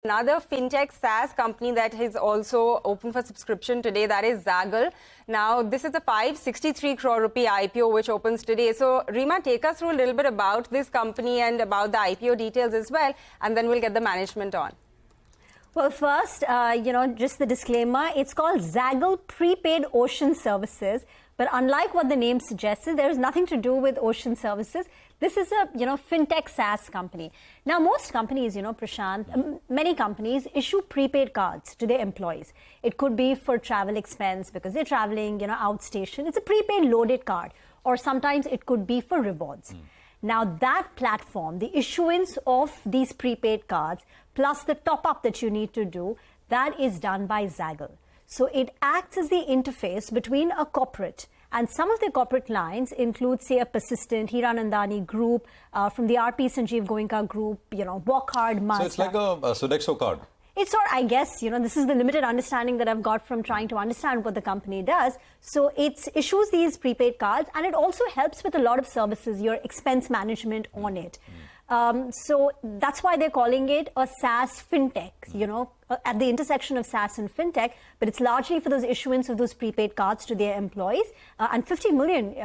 Another fintech-SaaS company that is also open for subscription today, that is Zaggle. Now, this is a 563 crore rupee IPO which opens today. So, Reema, take us through a little bit about this company and about the IPO details as well, and then we'll get the management on. Well, first, just the disclaimer, it's called Zaggle Prepaid Ocean Services. But unlike what the name suggests, there is nothing to do with ocean services. This is a, fintech SaaS company. Now, most companies, Prashant, many companies issue prepaid cards to their employees. It could be for travel expense because they're traveling, outstation. It's a prepaid loaded card. Or sometimes it could be for rewards. Now, that platform, the issuance of these prepaid cards, plus the top-up that you need to do, that is done by Zaggle. So it acts as the interface between a corporate, and some of the corporate clients include, say, a Persistent, Hiranandani Group, from the RP Sanjeev Goenka Group, Walk Hard, Mazda. So it's like a Sodexo card. It's sort, I guess, this is the limited understanding that I've got from trying to understand what the company does. So it issues these prepaid cards, and it also helps with a lot of services, your expense management on it. So that's why they're calling it a SaaS fintech, at the intersection of SaaS and fintech, but it's largely for those issuance of those prepaid cards to their employees. And 50 million,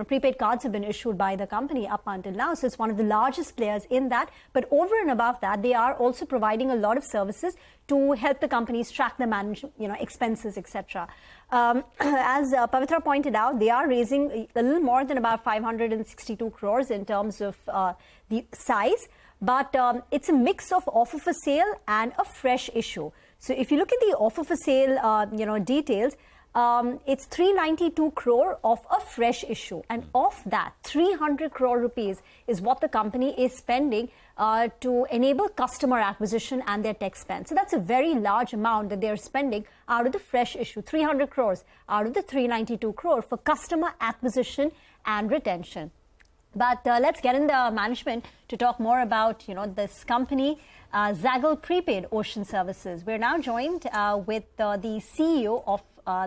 prepaid cards have been issued by the company up until now. So it's one of the largest players in that. But over and above that, they are also providing a lot of services to help the companies track the management, expenses, etc. As Pavitra pointed out, they are raising a little more than about 562 crores in terms of the size, but it's a mix of offer for sale and a fresh issue. So if you look at the offer for sale, details, it's 392 crore of a fresh issue, and of that, 300 crore rupees is what the company is spending to enable customer acquisition and their tech spend. So that's a very large amount that they're spending out of the fresh issue, 300 crores out of the 392 crore for customer acquisition and retention. But let's get in the management to talk more about, this company, Zaggle Prepaid Ocean Services. We're now joined with the CEO of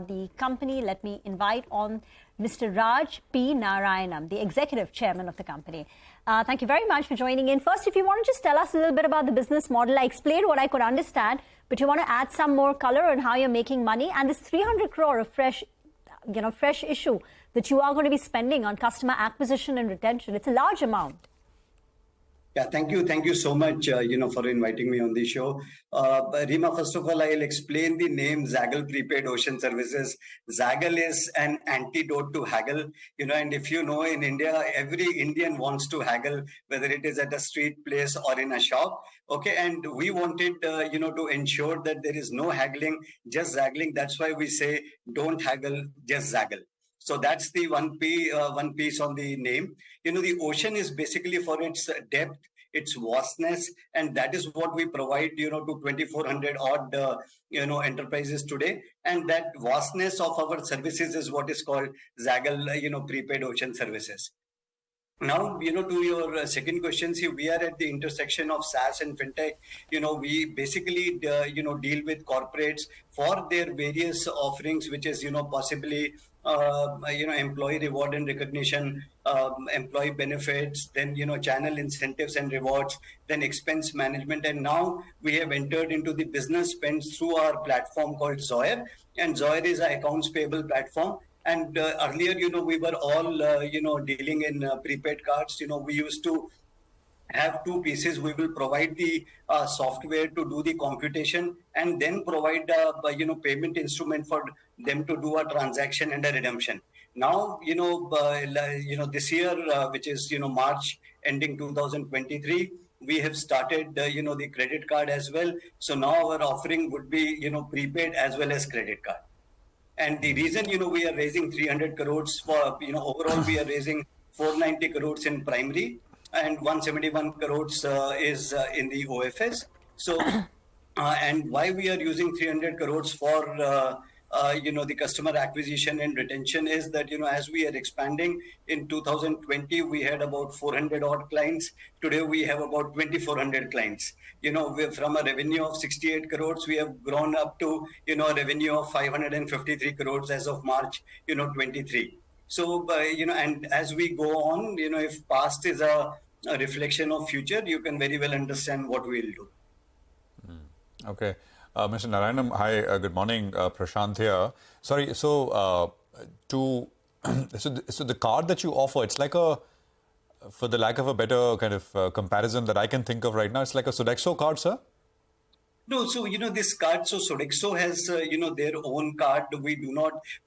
the company. Let me invite on Mr. Raj P Narayanam, the executive chairman of the company. Thank you very much for joining in. First, if you want to just tell us a little bit about the business model. I explained what I could understand, but you want to add some more color on how you're making money. And this 300 crore of fresh issue that you are going to be spending on customer acquisition and retention. It's a large amount. Yeah, thank you. Thank you so much, for inviting me on the show. Reema, first of all, I'll explain the name Zaggle Prepaid Ocean Services. Zaggle is an antidote to haggle, and if you know, in India, every Indian wants to haggle, whether it is at a street place or in a shop. Okay, and we wanted, to ensure that there is no haggling, just zaggling. That's why we say, don't haggle, just zaggle. So that's the one piece on the name. The ocean is basically for its depth, its vastness, and that is what we provide, to 2,400 odd, enterprises today. And that vastness of our services is what is called Zaggle, Prepaid Ocean Services. Now, to your second question, see, we are at the intersection of SaaS and fintech. We basically, deal with corporates for their various offerings, which is, possibly, employee reward and recognition, employee benefits, then, channel incentives and rewards, then expense management. And now we have entered into the business spends through our platform called Zoyer. And Zoyer is an accounts payable platform. And earlier, we were all, dealing in prepaid cards. We used to have two pieces. We will provide the software to do the computation and then provide a, payment instrument for them to do a transaction and a redemption. Now, this year, which is, March ending 2023, we have started, the credit card as well. So now our offering would be, prepaid as well as credit card. And the reason, we are raising 300 crores for, overall, we are raising 490 crores in primary and 171 crores is in the OFS. So, and why we are using 300 crores for, the customer acquisition and retention is that, as we are expanding in 2020, we had about 400 odd clients. Today, we have about 2,400 clients. From a revenue of 68 crores, we have grown up to, a revenue of 553 crores as of March, 23. So, and as we go on, if past is a reflection of future, you can very well understand what we'll do. Okay. Mr. Narayanam, hi, good morning. Prashant here. Sorry, so so the card that you offer, it's like a, for the lack of a better kind of comparison that I can think of right now, it's like a Sodexo card, sir? No, so, this card, so Sodexo has, their own card. We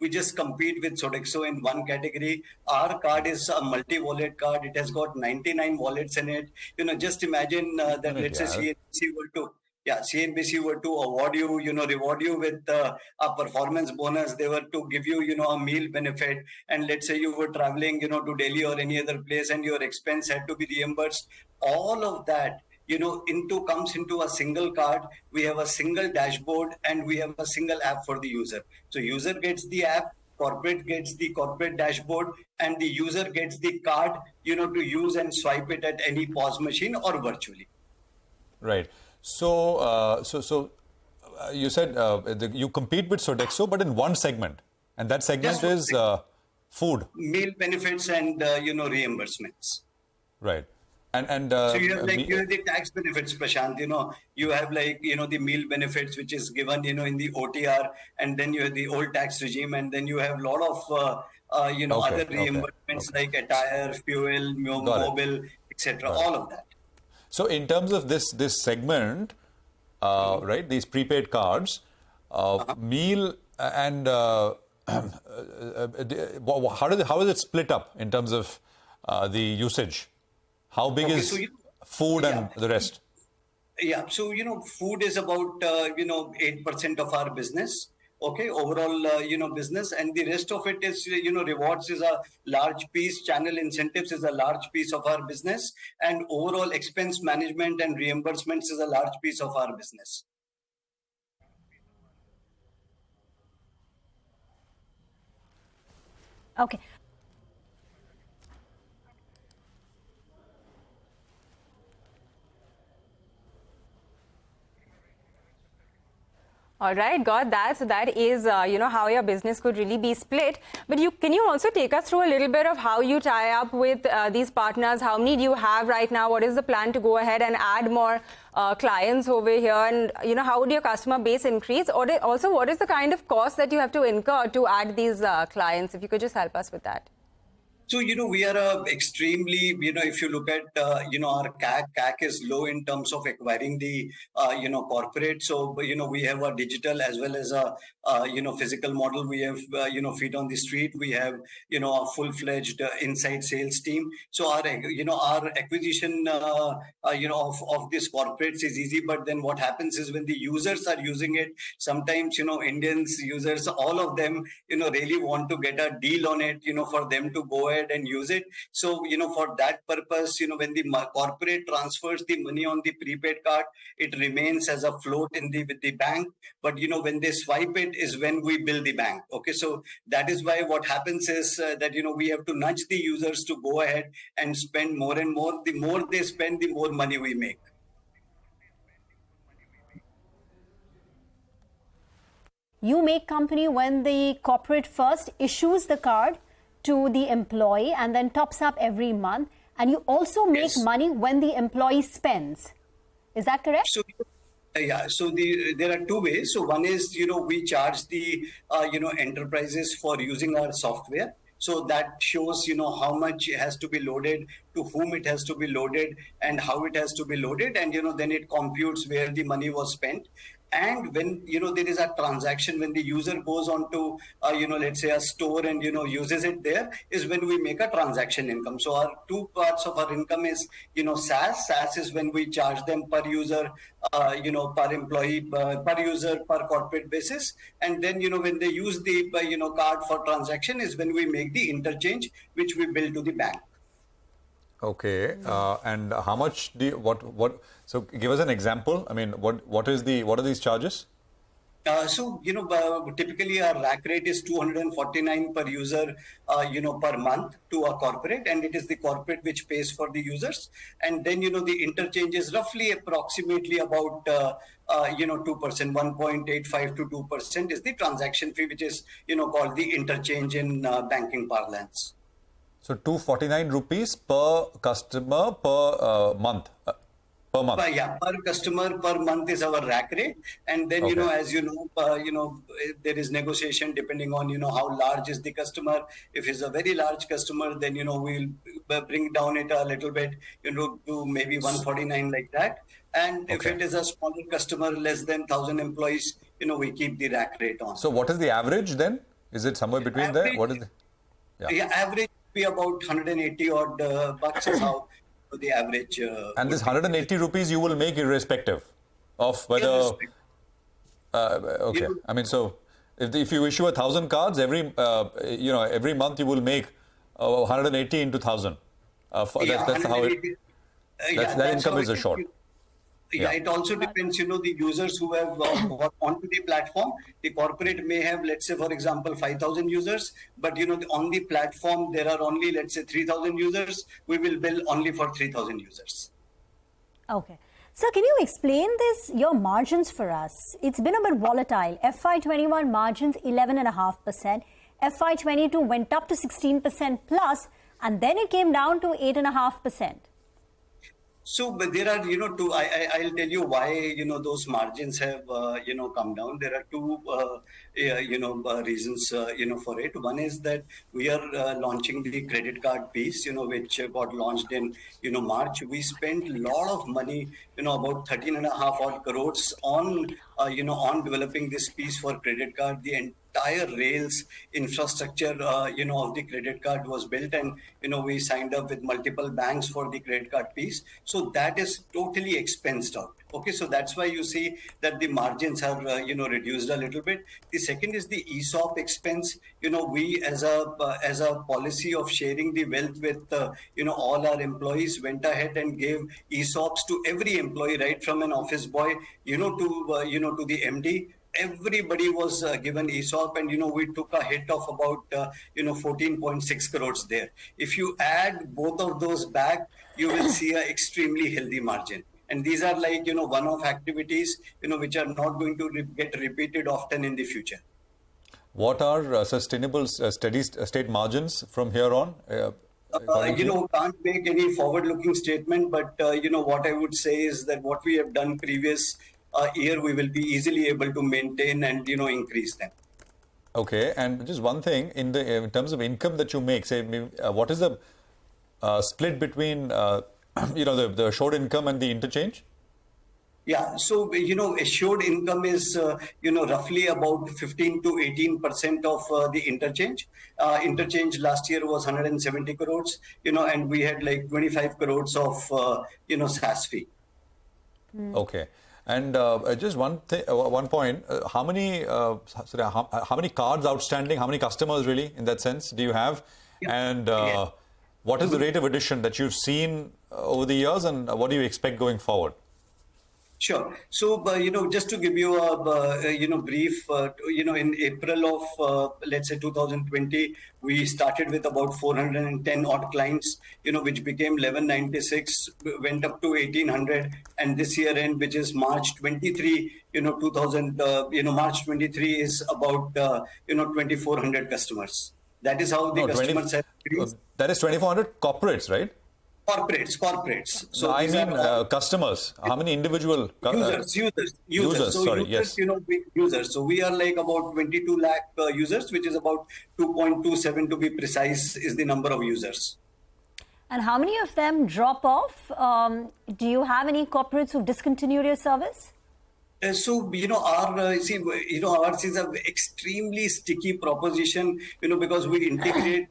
just compete with Sodexo in one category. Our card is a multi-wallet card. It has got 99 wallets in it. Just imagine that, let's say CNBC were to award you, reward you with a performance bonus. They were to give you, a meal benefit. And let's say you were traveling, to Delhi or any other place and your expense had to be reimbursed. All of that, comes into a single card. We have a single dashboard and we have a single app for the user. So user gets the app, corporate gets the corporate dashboard, and the user gets the card, to use and swipe it at any POS machine or virtually. Right. So, you said you compete with Sodexo, but in one segment, and that segment is food, meal benefits, and reimbursements. Right. And so you have you have the tax benefits, Prashant. You have the meal benefits, which is given in the OTR, and then you have the old tax regime, and then you have a lot of other reimbursements like attire, fuel, mobile, etc. All of that. So in terms of this segment, right, these prepaid cards, meal and how is it split up in terms of the usage? How big is food and the rest? Yeah, so food is about 8% of our business. Okay, overall, business, and the rest of it is, rewards is a large piece, channel incentives is a large piece of our business, and overall expense management and reimbursements is a large piece of our business. Okay. All right, got that. So that is, how your business could really be split. But can you also take us through a little bit of how you tie up with these partners? How many do you have right now? What is the plan to go ahead and add more clients over here? And, how would your customer base increase? Or also, what is the kind of cost that you have to incur to add these clients? If you could just help us with that. So, we are extremely, if you look at, our CAC is low in terms of acquiring the, corporate. So, we have a digital as well as a, physical model. We have, feet on the street. We have, a full-fledged inside sales team. So, our acquisition, of these corporates is easy. But then what happens is when the users are using it, sometimes, Indians users, all of them, really want to get a deal on it, for them to go ahead and use it. So, for that purpose, when the corporate transfers the money on the prepaid card, it remains as a float with the bank. But, when they swipe it is when we bill the bank. Okay, so that is why what happens is that, we have to nudge the users to go ahead and spend more and more. The more they spend, the more money we make. You make company when the corporate first issues the card to the employee and then tops up every month. And you also make money when the employee spends. Is that correct? So, so there are two ways. So one is, we charge the, enterprises for using our software. So that shows, how much has to be loaded, to whom it has to be loaded, and how it has to be loaded. And, then it computes where the money was spent. And when, there is a transaction, when the user goes on to, let's say a store and, uses it there, is when we make a transaction income. So our two parts of our income is, SaaS. SaaS is when we charge them per user, per employee, per user, per corporate basis. And then, when they use the, card for transaction is when we make the interchange, which we bill to the bank. Okay, and how much do you, so give us an example. I mean, what are these charges? So, typically our rack rate is 249 per user, per month to a corporate, and it is the corporate which pays for the users. And then, the interchange is roughly approximately about, 2%, 1.85 to 2% is the transaction fee, which is, called the interchange in banking parlance. So 249 rupees per customer per month. Per month? Per customer per month is our rack rate, and then as there is negotiation depending on how large is the customer. If it's a very large customer, then we'll bring down it a little bit, to maybe 149 like that. And if it is a smaller customer, less than 1,000 employees, we keep the rack rate on. So what is the average then? Is it somewhere between there? What is the average be about 180 odd bucks is how the average. And this 180 rupees you will make irrespective of whether. I mean, so if you issue 1,000 cards every month, you will make 180 into 1,000. That's how it. That income is assured. It also depends, the users who have got onto the platform. The corporate may have, let's say, for example, 5,000 users, but on the platform there are only, let's say, 3,000 users. We will bill only for 3,000 users. Okay. Sir, can you explain your margins for us? It's been a bit volatile. FY21 margins 11.5%. FY22 went up to 16% plus, and then it came down to 8.5%. So, but there are, I'll tell you why, those margins have, come down. There are two, reasons, for it. One is that we are launching the credit card piece, which got launched in, March. We spent a lot of money, about 13.5 odd crores on, on developing this piece for credit card. The entire Rails infrastructure, of the credit card was built, and, we signed up with multiple banks for the credit card piece. So that is totally expensed out. Okay, so that's why you see that the margins have, reduced a little bit. The second is the ESOP expense. We as a policy of sharing the wealth with, all our employees, went ahead and gave ESOPs to every employee, right from an office boy, to the MD. Everybody was given ESOP, and we took a hit of about 14.6 crores there. If you add both of those back, you will see an extremely healthy margin. And these are like one-off activities which are not going to get repeated often in the future. What are sustainable steady state margins from here on? Can't make any forward-looking statement, but what I would say is that what we have done previous year, we will be easily able to maintain and increase them. Okay, and just one thing in terms of income that you make, say, what is the split between the assured income and the interchange? Yeah, so assured income is roughly about 15 to 18% of the interchange. Interchange last year was 170 crores, and we had like 25 crores of SaaS fee. Okay. And just one point, how many cards outstanding, how many customers really in that sense do you have? Yeah. And what is the rate of addition that you've seen over the years, and what do you expect going forward? Sure. So, just to give you a, brief, in April of, let's say 2020, we started with about 410 odd clients, which became 1196, went up to 1800, and this year end, which is March 23, March 23 is about, 2400 customers. That is how the customers have increased. That is 2400 corporates, right? Corporates. So no, I mean customers. How many individual users? So sorry, users, yes. Users. So we are like about 22 lakh users, which is about 2.27 to be precise, is the number of users. And how many of them drop off? Do you have any corporates who've discontinued your service? So, ours is an extremely sticky proposition, because we integrate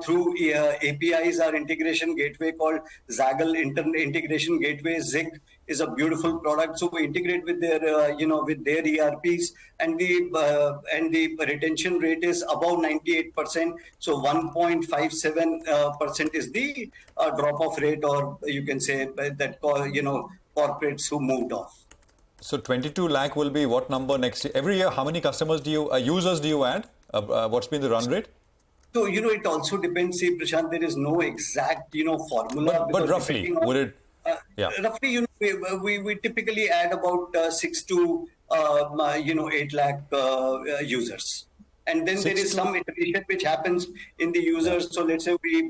through APIs, our integration gateway called Zaggle Integration Gateway. Zig is a beautiful product. So we integrate with their, with their ERPs, and the retention rate is above 98%. So 1.57% is the drop-off rate, or you can say that, corporates who moved off. So 22 lakh will be what number next year? Every year, how many customers users do you add? What's been the run rate? So, it also depends. See, Prashant, there is no exact, formula. But roughly, would it? Roughly, we typically add about 6 to 8 lakh users. And then there is some iteration which happens in the users. So let's say we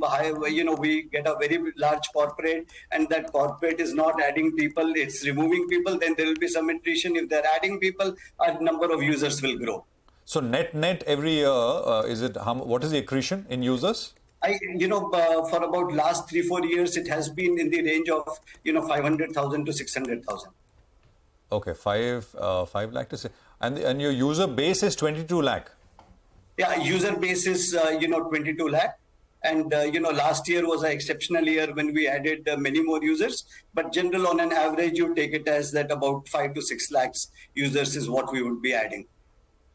get a very large corporate, and that corporate is not adding people, it's removing people. Then there will be some iteration. If they're adding people, our number of users will grow. So net every year, what is the accretion in users? For about last 3-4 years, it has been in the range of 500,000 to 600,000. Okay, 5 lakh to say, and your user base is 22 lakh. Yeah, user base is 22 lakh. And last year was an exceptional year when we added many more users. But general, on an average, you take it as that about 5 to 6 lakhs users is what we would be adding.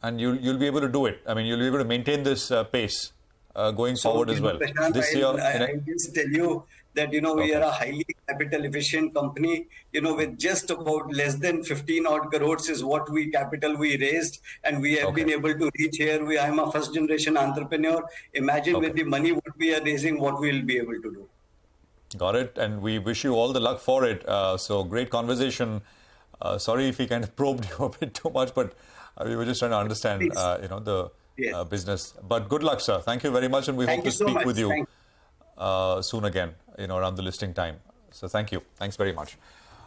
And you'll be able to do it. I mean, you'll be able to maintain this pace going forward as well. Prashant, This year, I'll just tell you that we are a highly capital efficient company. With just about less than 15 odd crores is what capital we raised, and we have been able to reach here. I'm a first generation entrepreneur. Imagine with the money what we are raising, what we will be able to do. Got it, and we wish you all the luck for it. So great conversation. Sorry if we kind of probed you a bit too much, but we were just trying to understand, the business. But good luck, sir. Thank you very much, and we hope to speak with you soon again, around the listing time. So thank you. Thanks very much.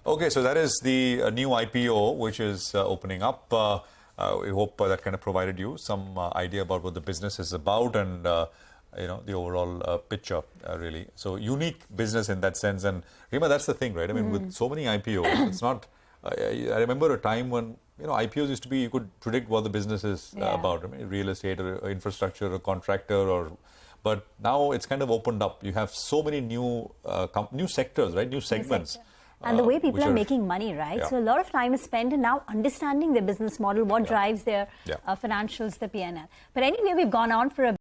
Okay, so that is the new IPO which is opening up. We hope that kind of provided you some idea about what the business is about and the overall picture, really. So unique business in that sense. And Reema, that's the thing, right? I mean, with so many IPOs, it's not. I remember a time when IPOs used to be, you could predict what the business is about. I mean, real estate or infrastructure or contractor but now it's kind of opened up. You have so many new sectors, right? New segments. And the way people are making money, right? So a lot of time is spent in now understanding their business model, what drives their financials, the P&L. But anyway, we've gone on for a